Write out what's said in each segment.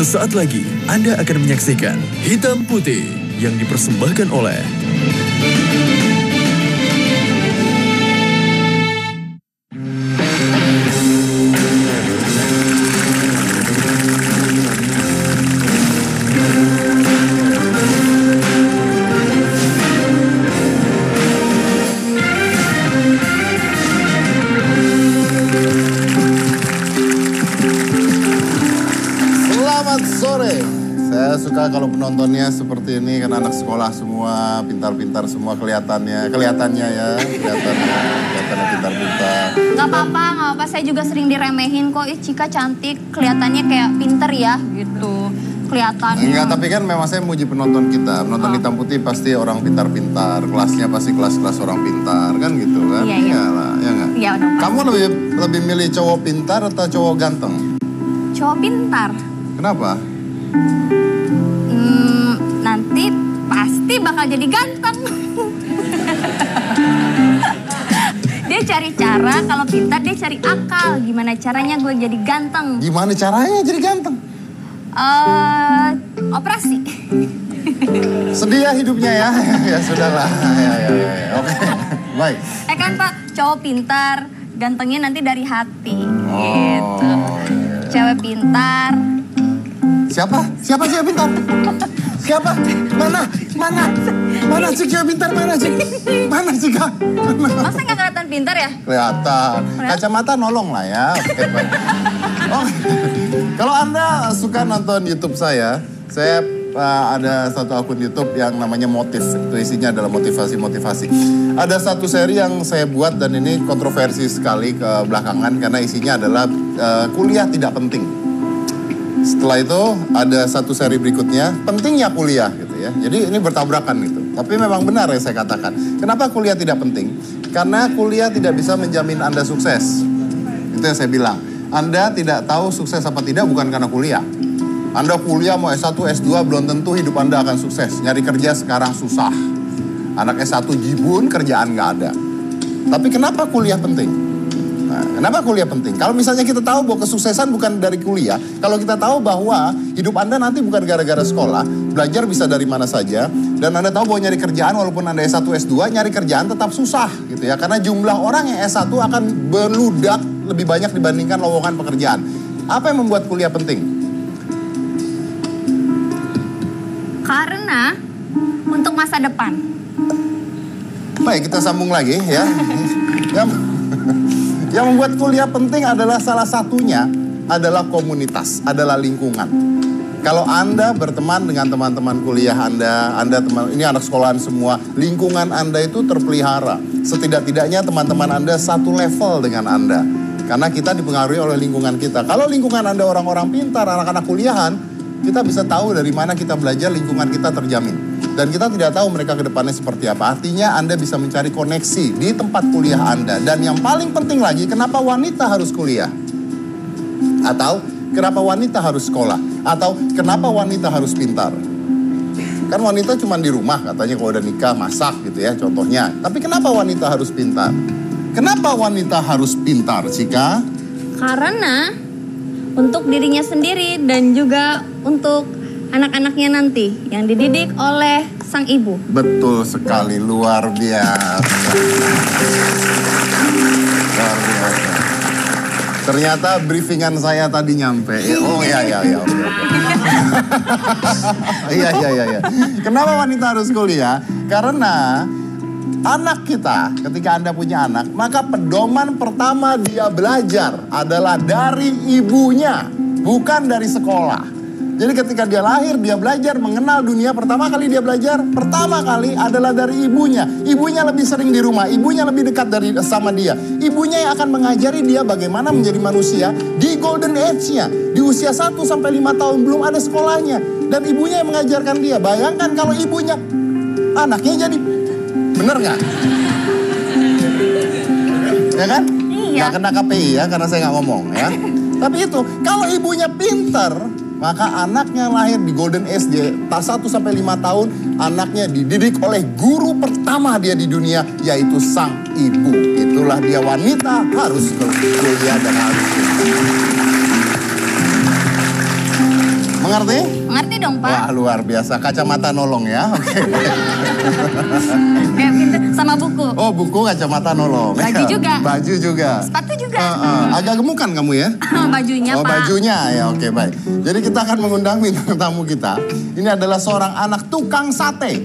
Sesaat lagi Anda akan menyaksikan Hitam Putih yang dipersembahkan oleh Saya suka kalau penontonnya seperti ini karena anak sekolah semua, pintar-pintar semua kelihatannya ya, kelihatannya pintar-pintar. Gak apa-apa, saya juga sering diremehin kok, Cika cantik, kelihatannya kayak pinter ya gitu, kelihatannya. Enggak, tapi kan memang saya muji penonton kita, penonton Hitam Putih pasti orang pintar-pintar, kelasnya pasti kelas-kelas orang pintar, kan gitu kan? Iya. Iyalah, ya nggak? Iya udah. Kamu lebih milih cowok pintar atau cowok ganteng? Cowok pintar. Kenapa? Nanti pasti bakal jadi ganteng. Dia cari cara, kalau pintar dia cari akal. Gimana caranya gue jadi ganteng? Gimana caranya jadi ganteng? Operasi. Sedih ya hidupnya ya? Ya sudahlah, ya. Oke, baik. Kan Pak, cowok pintar, gantengnya nanti dari hati. Gitu. Cewek pintar. Siapa cewek pintar? Siapa? Mana sih cewek pintar? Mana sih Kak? Masa nggak kelihatan pintar ya? Kelihatan. Kacamata nolong lah ya. Oke, baik. Kalau Anda suka nonton YouTube saya ada satu akun YouTube yang namanya Motif. Itu isinya adalah motivasi. Ada satu seri yang saya buat dan ini kontroversi sekali ke belakangan karena isinya adalah kuliah tidak penting. Setelah itu ada satu seri berikutnya, pentingnya kuliah gitu ya. Jadi ini bertabrakan gitu. Tapi memang benar yang saya katakan. Kenapa kuliah tidak penting? Karena kuliah tidak bisa menjamin Anda sukses. Itu yang saya bilang. Anda tidak tahu sukses apa tidak bukan karena kuliah. Anda kuliah mau S1, S2 belum tentu hidup Anda akan sukses. Nyari kerja sekarang susah. Anak S1 jibun, kerjaan nggak ada. Tapi kenapa kuliah penting? Kenapa kuliah penting? Kalau misalnya kita tahu bahwa kesuksesan bukan dari kuliah, kalau kita tahu bahwa hidup Anda nanti bukan gara-gara sekolah, belajar bisa dari mana saja, dan Anda tahu bahwa nyari kerjaan walaupun Anda S1, S2, nyari kerjaan tetap susah gitu ya. Karena jumlah orang yang S1 akan berludak lebih banyak dibandingkan lowongan pekerjaan. Apa yang membuat kuliah penting? Karena untuk masa depan. Baik, kita sambung lagi ya. Yang membuat kuliah penting adalah salah satunya adalah komunitas, adalah lingkungan. Kalau Anda berteman dengan teman-teman kuliah Anda ini anak sekolahan semua, lingkungan Anda itu terpelihara. Setidak-tidaknya teman-teman Anda satu level dengan Anda. Karena kita dipengaruhi oleh lingkungan kita. Kalau lingkungan Anda orang-orang pintar, anak-anak kuliahan, kita bisa tahu dari mana kita belajar, lingkungan kita terjamin. Dan kita tidak tahu mereka ke depannya seperti apa. Artinya Anda bisa mencari koneksi di tempat kuliah Anda. Dan yang paling penting lagi, kenapa wanita harus kuliah? Atau kenapa wanita harus sekolah? Atau kenapa wanita harus pintar? Kan wanita cuma di rumah katanya kalau udah nikah, masak gitu ya contohnya. Tapi kenapa wanita harus pintar? Kenapa wanita harus pintar, Cika? Karena untuk dirinya sendiri dan juga untuk anak-anaknya nanti yang dididik oleh sang ibu. Betul sekali, luar biasa. Luar biasa. Ternyata briefingan saya tadi nyampe. Oh iya. Iya. Kenapa wanita harus kuliah? Karena anak kita, ketika Anda punya anak, maka pedoman pertama dia belajar adalah dari ibunya, bukan dari sekolah. Jadi ketika dia lahir, dia belajar mengenal dunia. Pertama kali adalah dari ibunya. Ibunya lebih sering di rumah, ibunya lebih dekat sama dia. Ibunya yang akan mengajari dia bagaimana menjadi manusia di golden age-nya. Di usia 1 sampai 5 tahun belum ada sekolahnya. Dan ibunya yang mengajarkan dia. Bayangkan kalau ibunya, anaknya jadi, bener nggak? Ya kan? Iya. Nggak kena KPI ya, karena saya nggak ngomong ya. Tapi itu, kalau ibunya pintar, maka anaknya lahir di golden age, dia 1 sampai 5 tahun, anaknya dididik oleh guru pertama dia di dunia, yaitu sang ibu. Itulah dia wanita harus kuliah dan harus. Mengerti? Mengerti dong, Pak. Wah, luar biasa. Kacamata nolong ya. Oke. Kayak pinter sama buku. Oh, buku, kacamata nolong. Baju juga. Baju juga. Sepatu juga. Agak gemukan kamu ya? Bajunya, Oh, Pak. bajunya ya. Oke, baik. Jadi kita akan mengundang bintang tamu kita. Ini adalah seorang anak tukang sate.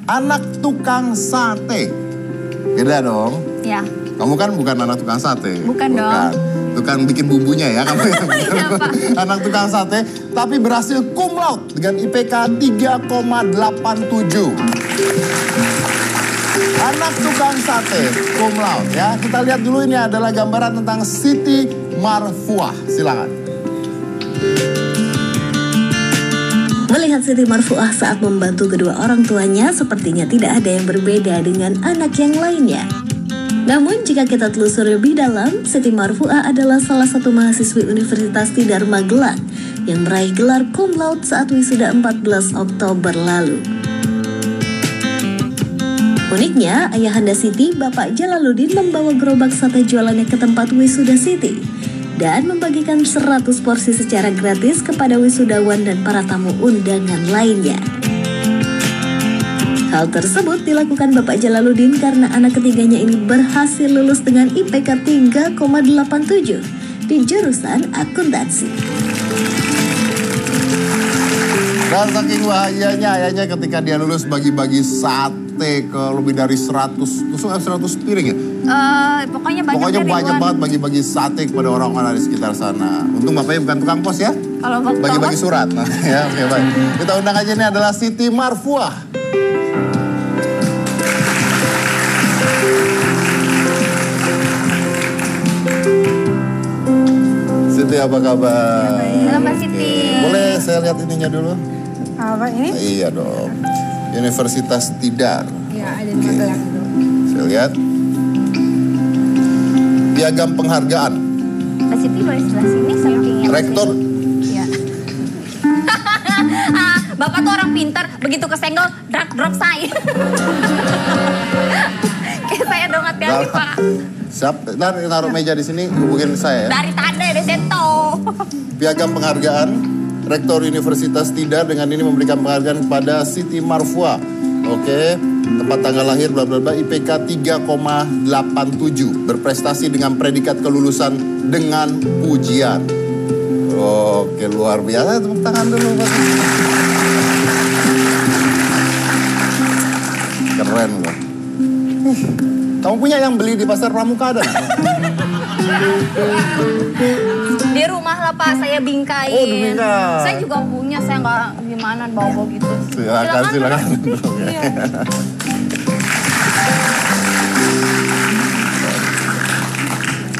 Anak tukang sate. Beda dong. Ya. Kamu kan bukan anak tukang sate. Bukan dong. Tukang bikin bumbunya ya kamu yang Iya, Pak. anak tukang sate. Tapi berhasil cum laude dengan IPK 3,87. Anak tukang sate cum laude ya. Kita lihat dulu, ini adalah gambaran tentang Siti Marfuah. Silakan. Melihat Siti Marfuah saat membantu kedua orang tuanya, sepertinya tidak ada yang berbeda dengan anak yang lainnya. Namun jika kita telusuri lebih dalam, Siti Marfuah adalah salah satu mahasiswi Universitas Tidar Magelang yang meraih gelar cum laude saat wisuda 14 Oktober lalu. Uniknya, ayahanda Siti, Bapak Jalaluddin, membawa gerobak sate jualannya ke tempat wisuda Siti dan membagikan 100 porsi secara gratis kepada wisudawan dan para tamu undangan lainnya. Hal tersebut dilakukan Bapak Jalaluddin karena anak ketiganya ini berhasil lulus dengan IPK 3,87 di jurusan akuntansi. Dan saking bahagianya ayahnya ketika dia lulus bagi-bagi sate ke lebih dari 100 piring ya? Pokoknya Pokoknya banyak banget bagi-bagi sate kepada orang-orang di sekitar sana. Untung bapaknya bukan tukang pos ya? Kalau Bagi-bagi surat. Nah, ya, oke, baik. Kita undang aja, ini adalah Siti Marfuah. Siti, apa kabar? Halo, Mbak Siti. Boleh saya lihat ininya dulu? Apa ini? Iya dong. Universitas Tidar. Ya, ada di Magelang itu. Saya lihat. Piagam penghargaan. Mbak Siti boleh sebelah sini saking yang Rektor. Ya. Bapak tuh orang pintar, begitu kesenggol, drop saya. Kayak saya dong, hati-hati, Pak. Siap, naruh meja di sini, hubungin saya ya. Dari tadi ada seto. Piagam penghargaan Rektor Universitas Tidar dengan ini memberikan penghargaan kepada Siti Marfuah. Oke, tempat tanggal lahir bla bla bla, IPK 3,87, berprestasi dengan predikat kelulusan dengan pujian. Oke, luar biasa, tepuk tangan dulu Pak. Keren loh. Kamu punya yang beli di pasar Pramuka ada? Di rumah lah, Pak, saya bingkain. Oh, dibingkai. Saya juga punya, saya nggak gimana bawa-bawa gitu. Silakan. Iya.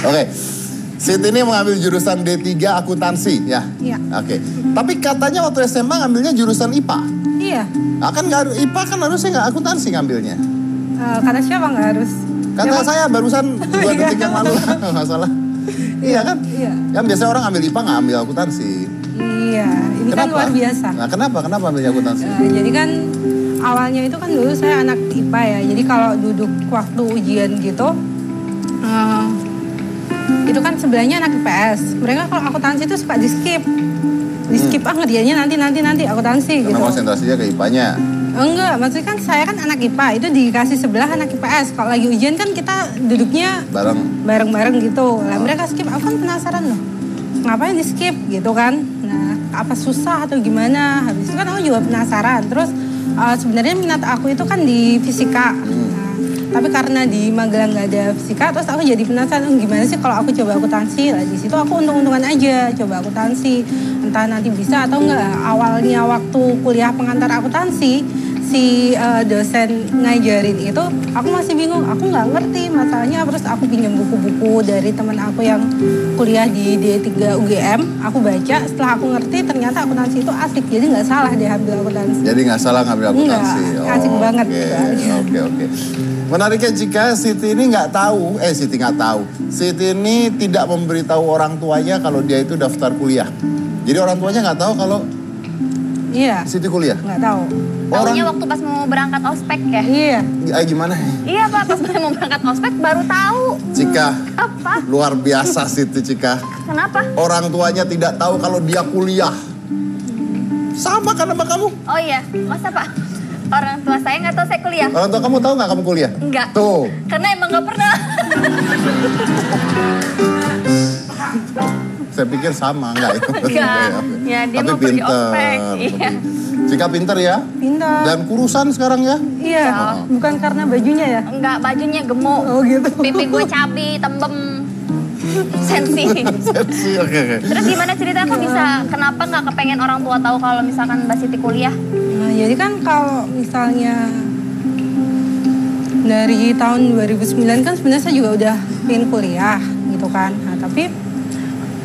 Oke, Siti ini mengambil jurusan D3 akuntansi ya? Iya. Oke, tapi katanya waktu SMA ngambilnya jurusan IPA. Iya. Nah, kan IPA kan harusnya nggak akuntansi ngambilnya. Kata siapa nggak harus? Kata saya barusan 2 detik yang lalu, masalah. Iya kan? Iya. Yang biasanya orang ambil IPA nggak ambil akuntansi. Iya. Ini kan luar biasa. Nah, kenapa ambilnya akuntansi? Jadi kan awalnya itu kan dulu saya anak IPA ya. Jadi kalau duduk waktu ujian gitu, itu kan sebelahnya anak IPS. Mereka kalau akuntansi itu suka di skip ngerjainnya nanti akuntansi. Karena gitu. konsentrasinya ke IPA-nya. Enggak, maksudnya kan saya kan anak IPA, itu dikasih sebelah anak IPS. Kalau lagi ujian kan kita duduknya bareng-bareng gitu. Lah mereka skip, aku kan penasaran loh. Ngapain di skip gitu kan? Nah, apa susah atau gimana? Habis itu kan aku juga penasaran. Terus sebenarnya minat aku itu kan di fisika. Nah, tapi karena di Magelang nggak ada fisika, terus aku jadi penasaran gimana sih kalau aku coba akuntansi. Lah di situ aku untung-untungan aja coba akuntansi. Entah nanti bisa atau enggak. Awalnya waktu kuliah pengantar akuntansi, si dosen ngajarin itu aku masih bingung, aku nggak ngerti masalahnya. Terus aku pinjam buku-buku dari teman aku yang kuliah di D3 UGM, aku baca, setelah aku ngerti ternyata akuntansi itu asik, jadi nggak salah deh ambil akuntansi. Jadi nggak salah ngambil akuntansi. Enggak, asik banget. Oke. Menariknya jika Siti ini nggak tahu, Siti ini tidak memberitahu orang tuanya kalau dia itu daftar kuliah. Jadi orang tuanya nggak tahu kalau Iya. Siti kuliah? Nggak tahu. Tahunya waktu pas mau berangkat ospek ya? Iya. Gimana? Iya, Pak, pas mau berangkat ospek baru tahu. Cika. Apa? Luar biasa Siti, Cika. Kenapa? Orang tuanya tidak tahu kalau dia kuliah. Sama kan sama kamu. Oh iya, masa Pak? Orang tua saya nggak tahu saya kuliah. Orang tua kamu tahu nggak kamu kuliah? Enggak. Tuh. Karena emang nggak pernah. Saya pikir sama, enggak ya? Enggak. Ya, dia tapi mau pergi ospek. pinter. Iya. Cika pinter ya? Pintar. Dan kurusan sekarang ya? Iya, bukan karena bajunya ya? Enggak, bajunya gemuk. Oh gitu. Pipi gue cabi, tembem. Sensi. Sensi, oke. Terus gimana cerita kok bisa, kenapa nggak kepengen orang tua tahu kalau misalkan Mbak Siti kuliah? Nah, jadi kan kalau misalnya dari tahun 2009 kan sebenarnya saya juga udah pengen kuliah gitu kan. Nah, tapi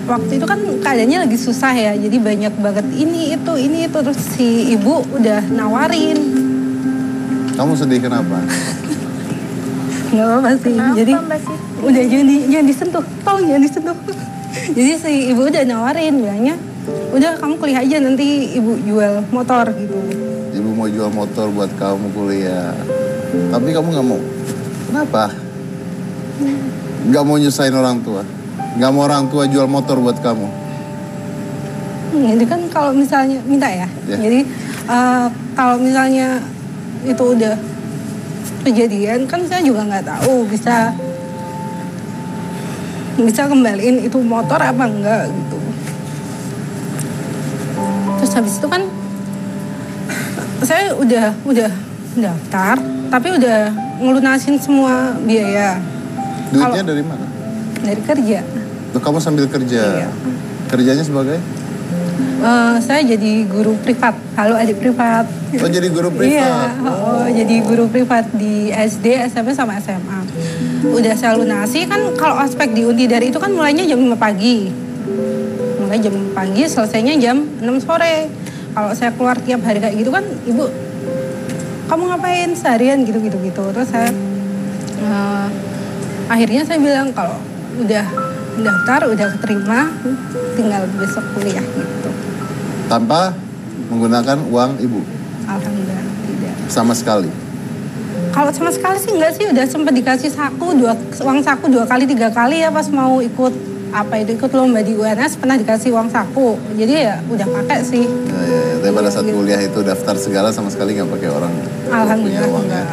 waktu itu kan keadaannya lagi susah ya. Jadi banyak banget ini itu terus si ibu udah nawarin. Kamu sedih kenapa? Nggak apa-apa sih. Kenapa Jadi Mbak Siti? udah jangan disentuh, tolong jangan disentuh. Jadi si ibu udah nawarin, bilangnya udah kamu kuliah aja nanti ibu jual motor gitu. Ibu mau jual motor buat kamu kuliah. Tapi kamu nggak mau. Kenapa? Nggak mau nyusahin orang tua. Nggak mau orang tua jual motor buat kamu. Jadi kan kalau misalnya minta ya. Jadi kalau misalnya itu udah kejadian kan saya juga nggak tahu bisa kembaliin itu motor apa enggak gitu. Terus habis itu kan saya udah daftar tapi udah ngelunasin semua biaya. Duitnya dari mana? Dari kerja. Tuh kamu sambil kerja. Iya. Kerjanya sebagai? Saya jadi guru privat. Halo adik privat. Oh jadi guru privat? Iya, jadi guru privat di SD, SMP sama SMA. Udah saya lunasi kan kalau aspek di Undi dari itu kan mulainya jam 5 pagi. Mulai jam 5 pagi, selesainya jam 6 sore. Kalau saya keluar tiap hari kayak gitu kan, ibu, kamu ngapain seharian gitu. Terus saya akhirnya saya bilang kalau udah daftar, udah keterima, tinggal besok kuliah gitu. Tanpa menggunakan uang ibu? Alhamdulillah tidak. Sama sekali? Kalau sama sekali sih enggak sih, udah sempat dikasih uang saku 2 kali 3 kali ya pas mau ikut ikut lomba di UNS pernah dikasih uang saku. Jadi ya udah pakai sih. Ya. Tapi pada saat kuliah itu daftar segala sama sekali nggak pakai orang Alhamdulillah punya uang ya? enggak.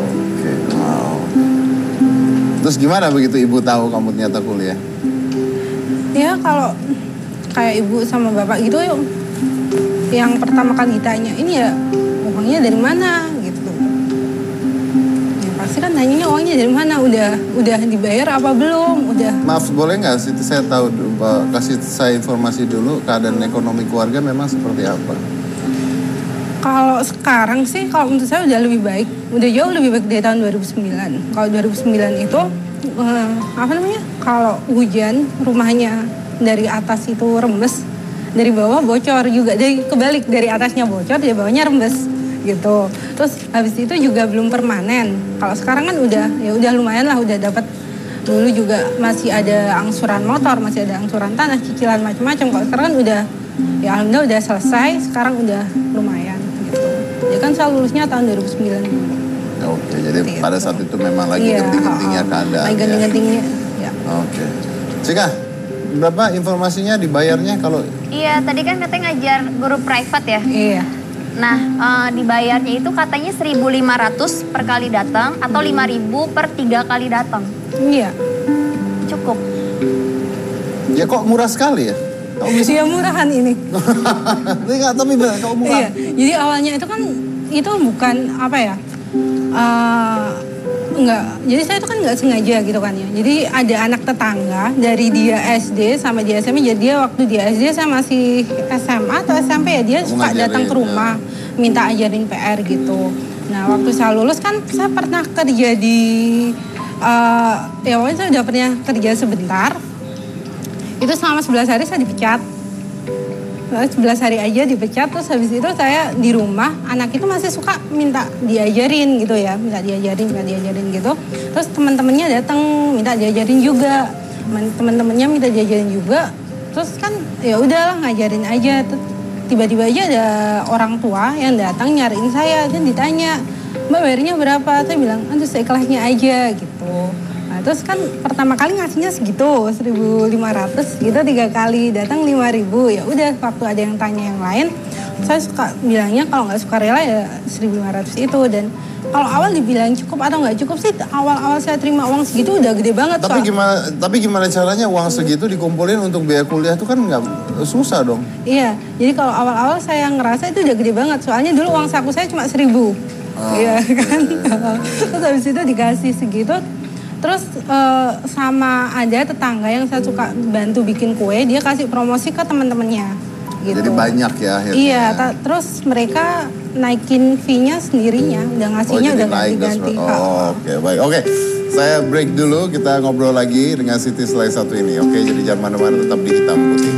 Oke, wow. Terus gimana begitu ibu tahu kamu ternyata kuliah? Ya kalau kayak ibu sama bapak gitu yang pertama kali ditanya ini ya uangnya dari mana gitu. Ya pasti kan nanyanya uangnya dari mana, udah dibayar apa belum, udah. Maaf boleh nggak sih saya tahu kasih saya informasi dulu keadaan ekonomi keluarga memang seperti apa? Kalau sekarang sih kalau menurut saya udah lebih baik, udah jauh lebih baik dari tahun 2009. Kalau 2009 itu kalau hujan rumahnya dari atas itu rembes, dari bawah bocor juga, kebalik dari atasnya bocor, dari bawahnya rembes gitu. Terus habis itu juga belum permanen. Kalau sekarang kan udah lumayan lah, udah dapat. Dulu juga masih ada angsuran motor, masih ada angsuran tanah, cicilan macam-macam. Kalau sekarang kan udah, ya alhamdulillah udah selesai, sekarang udah lumayan gitu. Jadi kan saya lulusnya tahun 2009 dulu. Oke, jadi gitu. Pada saat itu memang lagi genting-gentingnya keadaan. Lagi genting-gentingnya, ya. Oke. Cika, berapa informasinya dibayarnya kalau? Iya, tadi kan katanya ngajar guru private ya? Iya. Nah, dibayarnya itu katanya 1.500 per kali datang atau 5.000 per 3 kali datang. Iya. Cukup. Ya kok murah sekali ya? Iya murahan ini. Enggak, tapi kok murah? Iya. Jadi awalnya itu kan bukan apa ya? Enggak. Jadi saya itu kan nggak sengaja gitu kan ya. Jadi ada anak tetangga dari dia SD sama dia SMP. Jadi dia waktu dia SD saya masih SMA atau SMP ya, dia suka datang ke rumah minta ajarin PR gitu. Nah waktu saya lulus kan saya pernah kerja di ya pokoknya saya udah pernah kerja sebentar. Itu selama 11 hari saya dipecat. 11 hari aja dipecat, terus habis itu saya di rumah, anak itu masih suka minta diajarin gitu ya, minta diajarin gitu. Terus teman-temannya datang minta diajarin juga, teman-temannya minta diajarin juga. Terus kan ya udahlah ngajarin aja. Tiba-tiba aja ada orang tua yang datang nyariin saya, dan ditanya, Mbak bayarnya berapa? Saya bilang, aduh seikhlasnya aja gitu. Nah, terus kan pertama kali ngasihnya segitu, 1.500 gitu, 3 kali datang 5.000. Ya udah, waktu ada yang tanya yang lain, Saya suka bilangnya kalau nggak sukarela ya 1.500 itu. Dan kalau awal dibilang cukup atau nggak cukup sih, awal-awal saya terima uang segitu udah gede banget. Tapi gimana caranya uang segitu dikumpulin untuk biaya kuliah itu kan nggak susah dong? Iya, jadi kalau awal-awal saya ngerasa itu udah gede banget. Soalnya dulu uang saku saya cuma 1.000. Iya kan. Terus habis itu dikasih segitu. Terus sama ada tetangga yang saya suka bantu bikin kue, dia kasih promosi ke teman-temannya. Gitu. Jadi banyak ya akhirnya. Iya, terus mereka naikin fee-nya sendirinya, udah ngasihnya udah ganti-ganti. Oke, baik. Oke, saya break dulu, kita ngobrol lagi dengan Siti setelah satu ini. Oke, jadi jangan mana-mana, tetap di Hitam Putih.